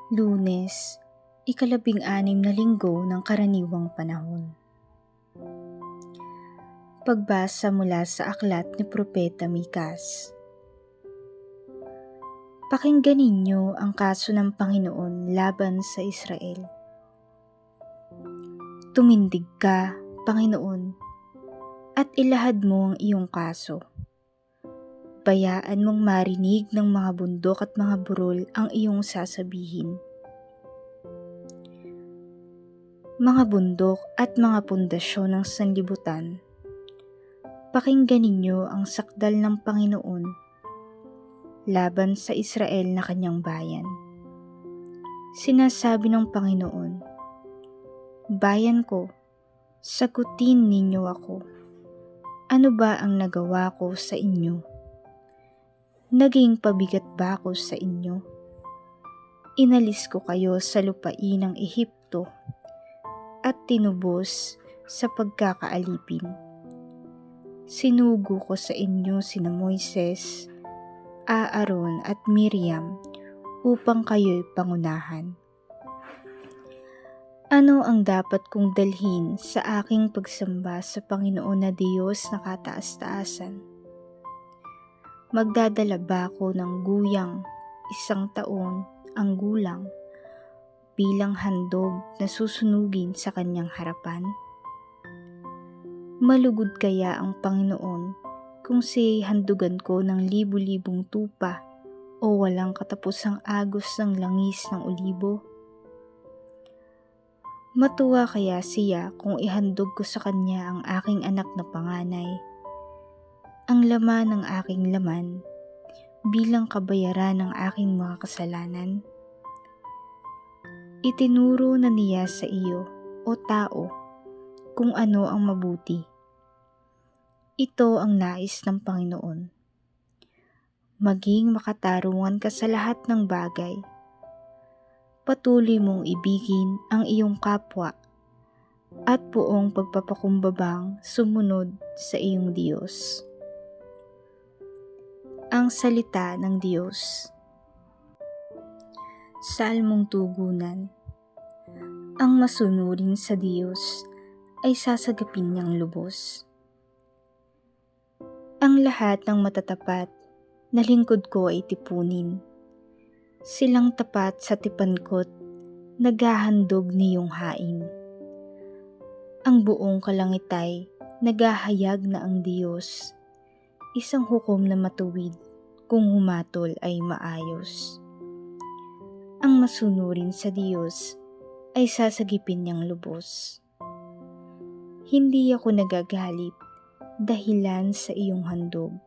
Lunes, ika-16 na linggo ng karaniwang panahon. Pagbasa mula sa aklat ni Propeta Mikas. Pakinggan ninyo ang kaso ng Panginoon laban sa Israel. Tumindig ka, Panginoon, at ilahad mo ang iyong kaso. Bayaan mong marinig ng mga bundok at mga burol ang iyong sasabihin. Mga bundok at mga pundasyon ng sanlibutan, pakinggan ninyo ang sakdal ng Panginoon laban sa Israel na kanyang bayan. Sinasabi ng Panginoon, "Bayan ko, sagutin ninyo ako. Ano ba ang nagawa ko sa inyo? Naging pabigat ba ako sa inyo? Inalis ko kayo sa lupain ng Ehipto at tinubos sa pagkakaalipin. Sinugo ko sa inyo sina Moises, Aaron at Miriam upang kayo'y pangunahan. Ano ang dapat kong dalhin sa aking pagsamba sa Panginoon na Diyos na kataas-taasan? Magdadala ba ako ng guyang 1 taon ang gulang bilang handog na susunugin sa kanyang harapan? Malugod kaya ang Panginoon kung siya'y handugan ko ng libu-libong tupa o walang katapusang agos ng langis ng olibo? Matuwa kaya siya kung ihandog ko sa kanya ang aking anak na panganay, ang laman ng aking laman, bilang kabayaran ng aking mga kasalanan? Itinuro na niya sa iyo, o tao, kung ano ang mabuti. Ito ang nais ng Panginoon. Maging makatarungan ka sa lahat ng bagay. Patuloy mong ibigin ang iyong kapwa at buong pagpapakumbabang sumunod sa iyong Diyos. Ang salita ng Diyos. Salmong tugunan. Ang masunurin sa Diyos ay sasagapin niyang lubos. Ang lahat ng matatapat na lingkod ko ay tipunin. Silang tapat sa tipankot, naghahandog niyong hain. Ang buong kalangitay, naghahayag na ang Diyos, isang hukom na matuwid kung humatol ay maayos. Ang masunurin sa Diyos ay sasagipin niyang lubos. Hindi ako nagagalit dahilan sa iyong handog,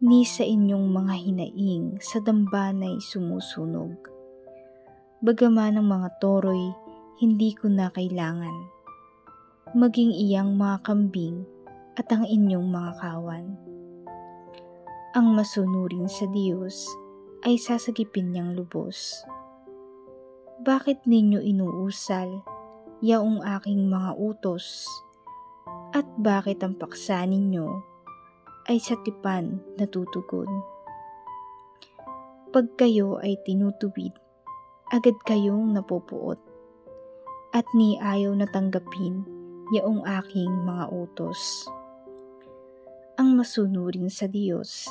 ni sa inyong mga hinaing sa dambanay sumusunog. Bagaman ang mga toro'y hindi ko na kailangan, maging iyang mga kambing at ang inyong mga kawan. Ang masunurin sa Diyos ay sasagipin niyang lubos. Bakit ninyo inuusal, yaong aking mga utos? At bakit ang paksa ninyo ay sa tipan natutugon? Pag kayo ay tinutuwid, agad kayong napupuot, at ni ayaw na tanggapin yaong aking mga utos. Ang masunurin sa Diyos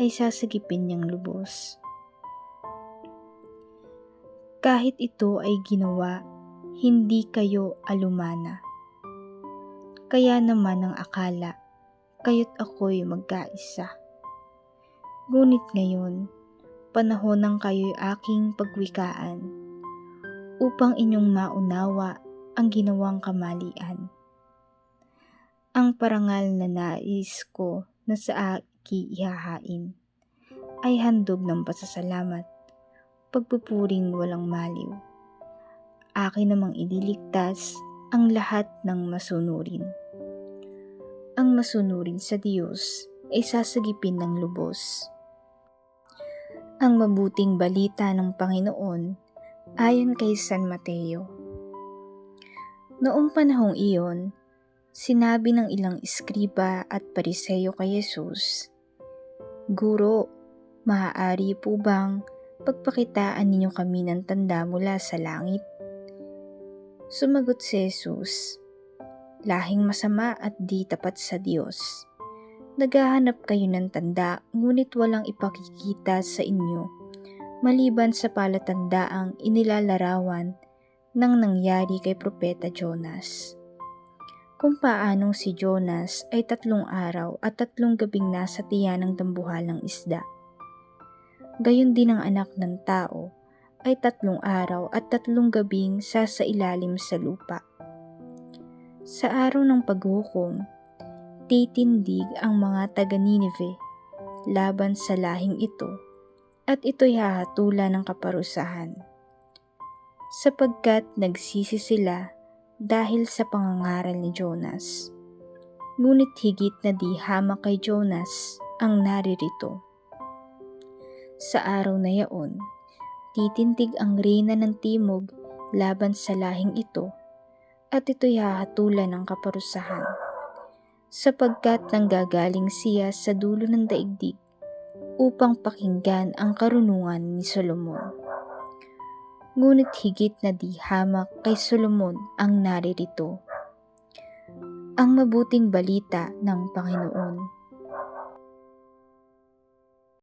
ay sasagipin niyang lubos. Kahit ito ay ginawa, hindi kayo alumana. Kaya naman ang akala, kayo't ako'y magkaisa. Ngunit ngayon, panahon ng kayo'y aking pagwikaan, upang inyong maunawa ang ginawang kamalian. Ang parangal na nais ko na sa aki ihahain ay handog ng pasasalamat, pagpupuring walang maliw. Akin namang ililigtas ang lahat ng masunurin. Ang masunurin sa Diyos ay sasagipin ng lubos. Ang mabuting balita ng Panginoon ayon kay San Mateo. Noong panahong iyon, sinabi ng ilang iskriba at pariseyo kay Jesus, "Guro, maaari po bang pagpakitaan ninyo kami ng tanda mula sa langit. Sumagot si Jesus, lahing masama at di tapat sa Diyos. Naghahanap kayo ng tanda ngunit walang ipakikita sa inyo maliban sa palatandaang inilalarawan ng nangyari kay Propeta Jonas. Kung paanong si Jonas ay 3 araw at 3 gabing nasa tiyan ng dambuhalang isda. Gayon din ang Anak ng Tao ay 3 araw at 3 gabing sasailalim sa lupa. Sa araw ng paghukom, titindig ang mga taga-Ninive laban sa lahing ito at ito'y hahatulan ng kaparusahan. Sapagkat nagsisi sila dahil sa pangangaral ni Jonas. Ngunit higit na di hamak kay Jonas ang naririto. Sa araw na yaon, titindig ang reyna ng timog laban sa lahing ito at ito'y hahatulan ng kaparusahan. Sapagkat nanggagaling siya sa dulo ng daigdig upang pakinggan ang karunungan ni Solomon. Ngunit higit na di hamak kay Solomon ang naririto. Ang mabuting balita ng Panginoon.